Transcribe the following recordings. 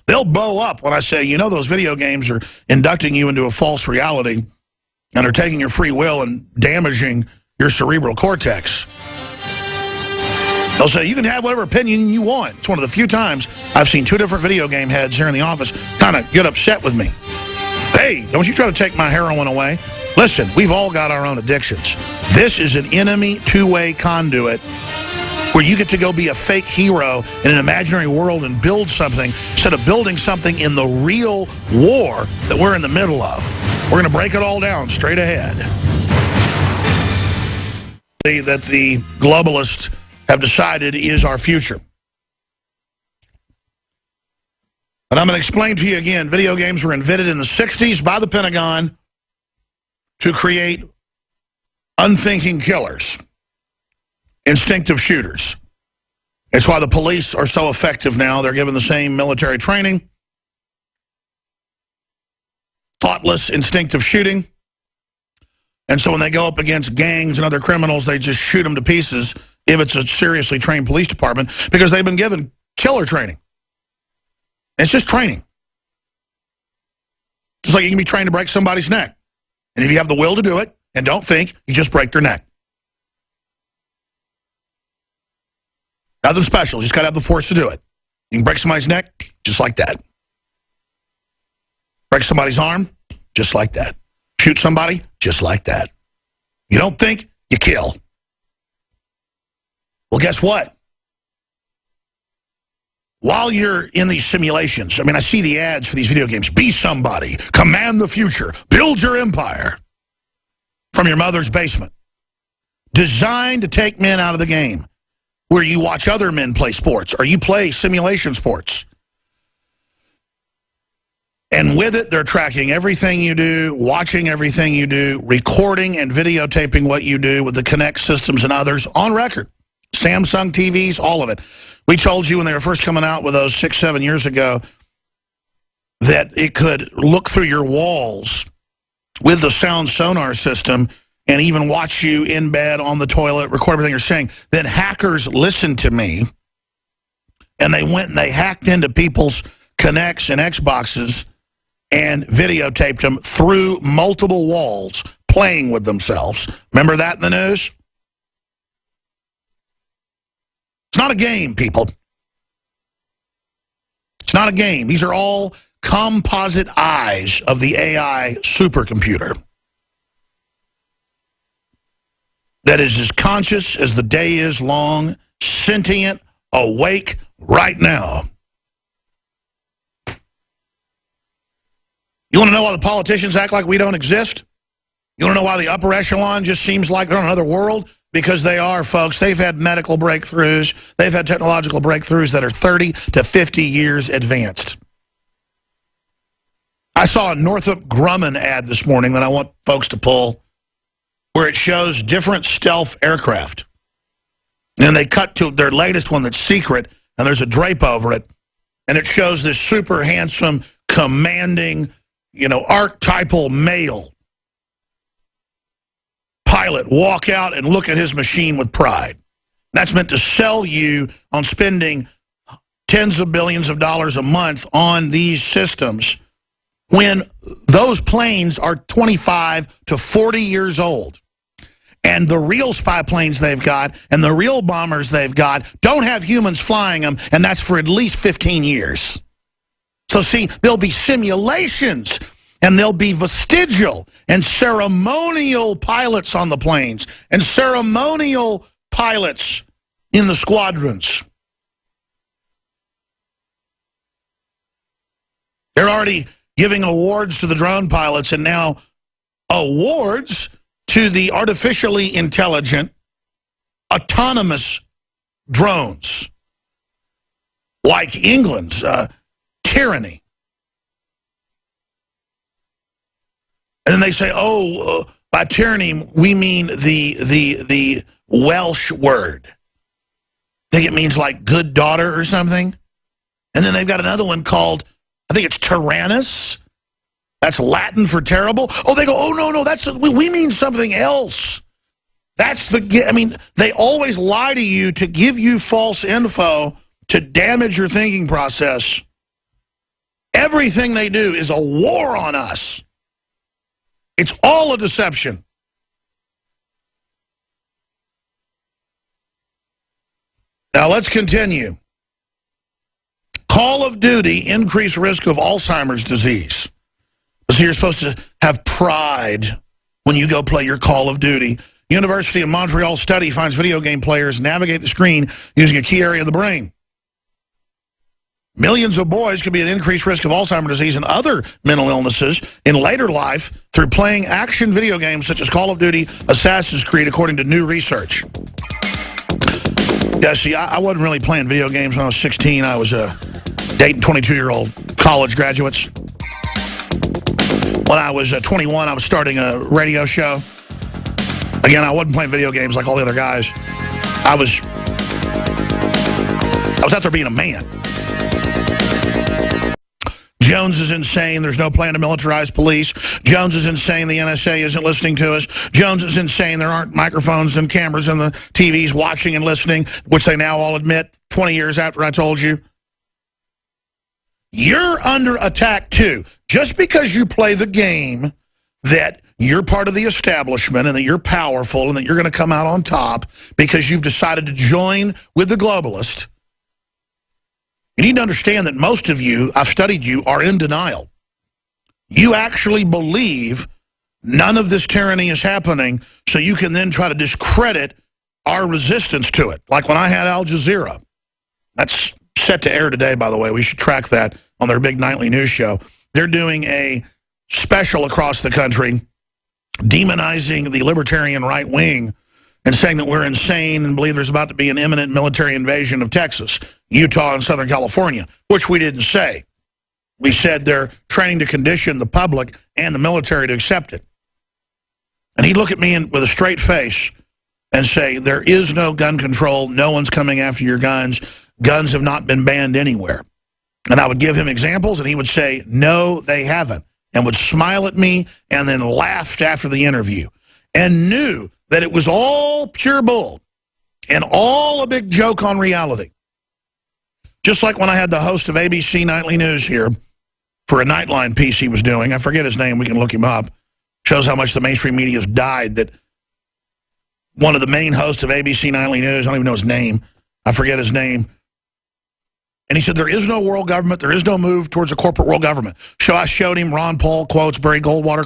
They'll bow up when I say, you know, those video games are inducting you into a false reality and are taking your free will and damaging your cerebral cortex. They'll say, you can have whatever opinion you want. It's one of the few times I've seen two different video game heads here in the office kind of get upset with me. Hey, don't you try to take my heroin away. Listen, we've all got our own addictions. This is an enemy two-way conduit where you get to go be a fake hero in an imaginary world and build something instead of building something in the real war that we're in the middle of. We're going to break it all down straight ahead. That the globalists have decided is our future. And I'm going to explain to you again, video games were invented in the 60s by the Pentagon to create unthinking killers, instinctive shooters. It's why the police are so effective now. They're given the same military training. Thoughtless, instinctive shooting. And so when they go up against gangs and other criminals, they just shoot them to pieces if it's a seriously trained police department because they've been given killer training. It's just training. Just like you can be trained to break somebody's neck. And if you have the will to do it and don't think, you just break their neck. Nothing special. You just got to have the force to do it. You can break somebody's neck just like that. Break somebody's arm just like that. Shoot somebody just like that. You don't think, you kill. Well, guess what? While you're in these simulations, I mean, I see the ads for these video games. Be somebody. Command the future. Build your empire from your mother's basement. Designed to take men out of the game, where you watch other men play sports or you play simulation sports. And with it, they're tracking everything you do, watching everything you do, recording and videotaping what you do with the Kinect systems and others on record. Samsung TVs, all of it. We told you when they were first coming out with those 6-7 years ago that it could look through your walls with the sound sonar system and even watch you in bed, on the toilet, record everything you're saying. Then hackers listened to me, and they went and they hacked into people's Kinects and Xboxes and videotaped them through multiple walls, playing with themselves. Remember that in the news? It's not a game, people. It's not a game. These are all composite eyes of the AI supercomputer that is as conscious as the day is long, sentient, awake right now. You want to know why the politicians act like we don't exist? You want to know why the upper echelon just seems like they're in another world? Because they are, folks. They've had medical breakthroughs. They've had technological breakthroughs that are 30 to 50 years advanced. I saw a Northrop Grumman ad this morning that I want folks to pull, where it shows different stealth aircraft. And they cut to their latest one that's secret, and there's a drape over it. And it shows this super handsome, commanding, archetypal male pilot walk out and look at his machine with pride. That's meant to sell you on spending tens of billions of dollars a month on these systems when those planes are 25 to 40 years old. And the real spy planes they've got and the real bombers they've got don't have humans flying them, and that's for at least 15 years. So see, there'll be simulations, and there'll be vestigial and ceremonial pilots on the planes and ceremonial pilots in the squadrons. They're already giving awards to the drone pilots and now awards to the artificially intelligent, autonomous drones, like England's tyranny. And then they say, by tyranny, we mean the Welsh word. I think it means like good daughter or something. And then they've got another one called, I think it's tyrannus. That's Latin for terrible. Oh, they go, oh, no, we mean something else. They always lie to you to give you false info to damage your thinking process. Everything they do is a war on us. It's all a deception. Now let's continue. Call of Duty, increased risk of Alzheimer's disease. So you're supposed to have pride when you go play your Call of Duty. University of Montreal study finds video game players navigate the screen using a key area of the brain. Millions of boys could be at increased risk of Alzheimer's disease and other mental illnesses in later life through playing action video games such as Call of Duty, Assassin's Creed, according to new research. Yeah, see, I wasn't really playing video games when I was 16. I was dating 22-year-old college graduates. When I was 21, I was starting a radio show. Again, I wasn't playing video games like all the other guys. I was out there being a man. Jones is insane. There's no plan to militarize police. Jones is insane. The NSA isn't listening to us. Jones is insane. There aren't microphones and cameras in the TVs watching and listening, which they now all admit 20 years after I told you. You're under attack, too. Just because you play the game that you're part of the establishment and that you're powerful and that you're going to come out on top because you've decided to join with the globalist. You need to understand that most of you, I've studied you, are in denial. You actually believe none of this tyranny is happening, so you can then try to discredit our resistance to it. Like when I had Al Jazeera. That's set to air today, by the way. We should track that on their big nightly news show. They're doing a special across the country demonizing the libertarian right wing and saying that we're insane and believe there's about to be an imminent military invasion of Texas, Utah, and Southern California, which we didn't say. We said they're trying to condition the public and the military to accept it. And he'd look at me with a straight face and say, there is no gun control. No one's coming after your guns. Guns have not been banned anywhere. And I would give him examples, and he would say, no, they haven't, and would smile at me and then laughed after the interview and knew that it was all pure bull and all a big joke on reality. Just like when I had the host of ABC Nightly News here for a Nightline piece he was doing. I forget his name. We can look him up. Shows how much the mainstream media has died, that one of the main hosts of ABC Nightly News, I don't even know his name. I forget his name. And he said, there is no world government. There is no move towards a corporate world government. So I showed him Ron Paul quotes, Barry Goldwater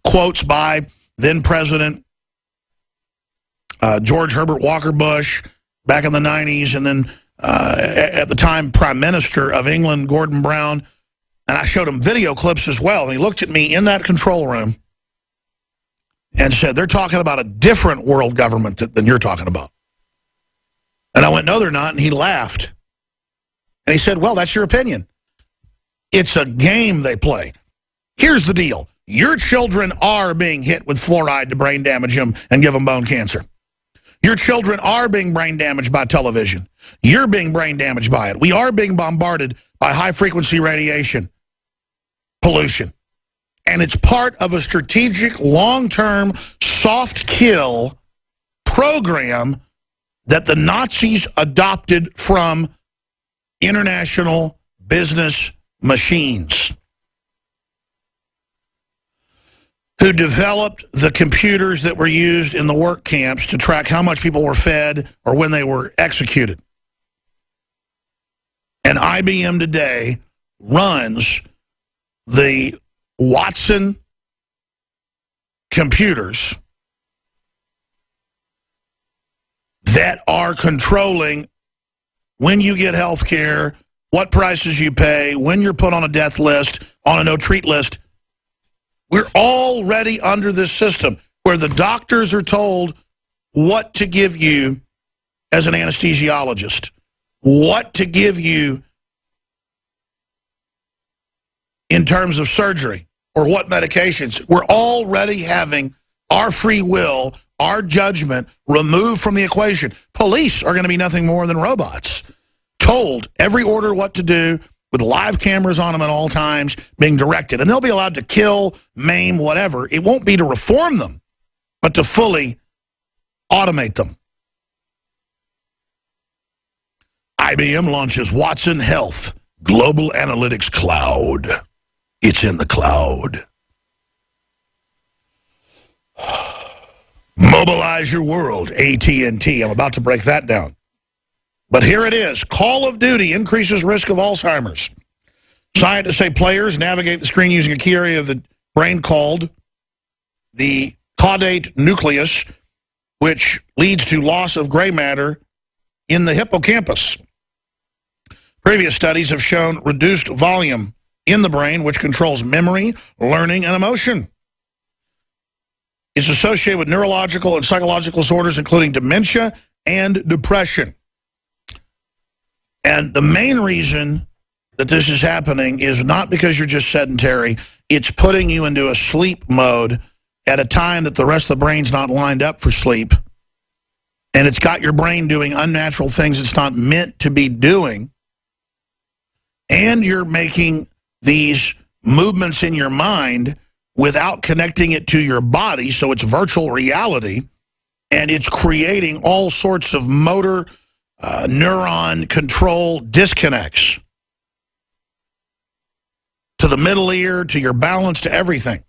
quotes by then-President George Herbert Walker Bush back in the 90s, and then at the time Prime Minister of England, Gordon Brown. And I showed him video clips as well. And he looked at me in that control room and said, they're talking about a different world government than you're talking about. And I went, no, they're not. And he laughed. And he said, well, that's your opinion. It's a game they play. Here's the deal. Your children are being hit with fluoride to brain damage them and give them bone cancer. Your children are being brain damaged by television. You're being brain damaged by it. We are being bombarded by high-frequency radiation pollution. And it's part of a strategic, long-term, soft kill program that the Nazis adopted from international business machines who developed the computers that were used in the work camps to track how much people were fed or when they were executed. And IBM today runs the Watson computers that are controlling when you get health care, what prices you pay, when you're put on a death list, on a no-treat list. We're already under this system where the doctors are told what to give you as an anesthesiologist, what to give you in terms of surgery or what medications. We're already having our free will, our judgment removed from the equation. Police are going to be nothing more than robots, told every order what to do with live cameras on them at all times, being directed. And they'll be allowed to kill, maim, whatever. It won't be to reform them, but to fully automate them. IBM launches Watson Health, Global Analytics Cloud. It's in the cloud. Mobilize your world, AT&T. I'm about to break that down. But here it is. Call of Duty increases risk of Alzheimer's. Scientists say players navigate the screen using a key area of the brain called the caudate nucleus, which leads to loss of gray matter in the hippocampus. Previous studies have shown reduced volume in the brain, which controls memory, learning, and emotion. It's associated with neurological and psychological disorders, including dementia and depression. And the main reason that this is happening is not because you're just sedentary. It's putting you into a sleep mode at a time that the rest of the brain's not lined up for sleep. And it's got your brain doing unnatural things it's not meant to be doing. And you're making these movements in your mind without connecting it to your body, so it's virtual reality, and it's creating all sorts of motor neuron control disconnects to the middle ear, to your balance, to everything.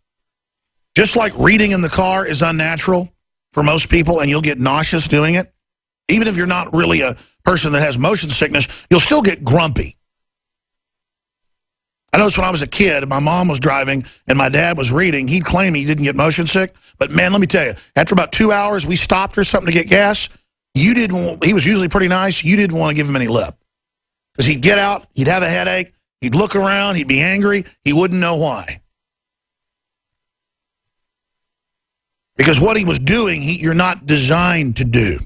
Just like reading in the car is unnatural for most people, and you'll get nauseous doing it, even if you're not really a person that has motion sickness, you'll still get grumpy. I noticed when I was a kid, my mom was driving and my dad was reading, he'd claim he didn't get motion sick. But man, let me tell you, after about 2 hours, we stopped or something to get gas. He was usually pretty nice. You didn't want to give him any lip. Because he'd get out, he'd have a headache, he'd look around, he'd be angry, he wouldn't know why. Because what he was doing, you're not designed to do.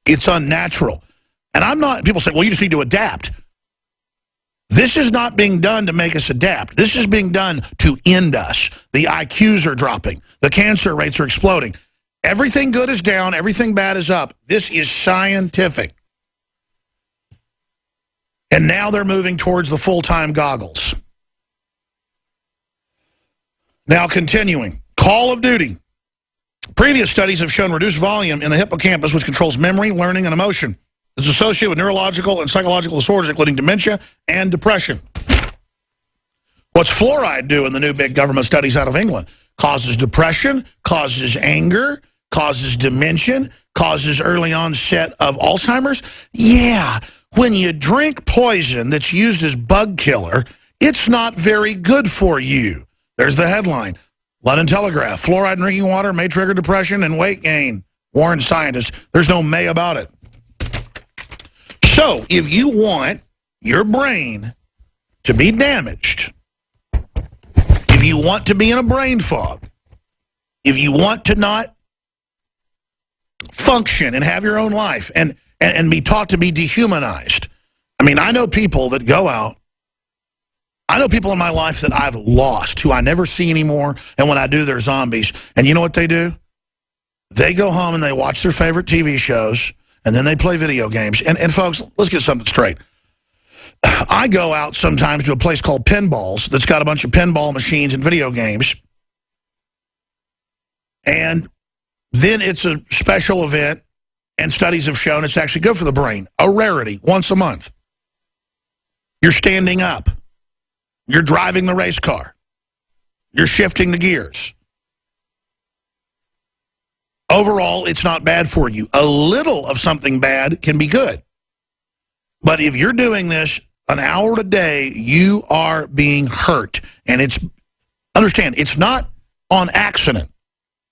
It's unnatural. And people say, well, you just need to adapt. This is not being done to make us adapt. This is being done to end us. The IQs are dropping. The cancer rates are exploding. Everything good is down. Everything bad is up. This is scientific. And now they're moving towards the full-time goggles. Now continuing. Call of Duty. Previous studies have shown reduced volume in the hippocampus, which controls memory, learning, and emotion. It's associated with neurological and psychological disorders, including dementia and depression. What's fluoride do in the new big government studies out of England? Causes depression, causes anger, causes dementia, causes early onset of Alzheimer's. Yeah, when you drink poison that's used as bug killer, it's not very good for you. There's the headline. London Telegraph, fluoride in drinking water may trigger depression and weight gain, warn scientists. There's no may about it. So, if you want your brain to be damaged, if you want to be in a brain fog, if you want to not function and have your own life and be taught to be dehumanized. I mean, I know people that go out. I know people in my life that I've lost, who I never see anymore, and when I do, they're zombies. And you know what they do? They go home and they watch their favorite TV shows, and then they play video games. And folks, let's get something straight. I go out sometimes to a place called Pinballs that's got a bunch of pinball machines and video games. And then it's a special event, and studies have shown it's actually good for the brain. A rarity, once a month. You're standing up. You're driving the race car. You're shifting the gears. Overall, it's not bad for you. A little of something bad can be good. But if you're doing this an hour a day, you are being hurt. And understand, it's not on accident.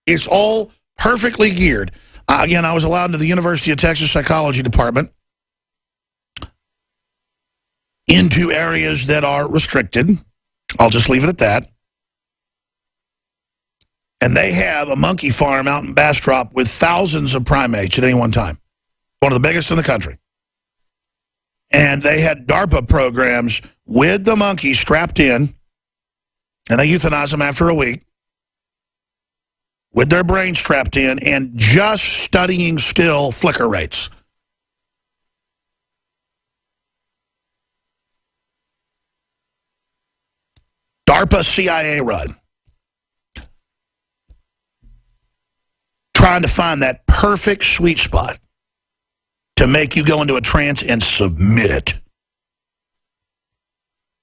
It's all perfectly geared. Again, I was allowed into the University of Texas Psychology Department into areas that are restricted. I'll just leave it at that. And they have a monkey farm out in Bastrop with thousands of primates at any one time. One of the biggest in the country. And they had DARPA programs with the monkeys strapped in, and they euthanize them after a week, with their brains strapped in, and just studying still flicker rates. DARPA CIA run. Trying to find that perfect sweet spot to make you go into a trance and submit.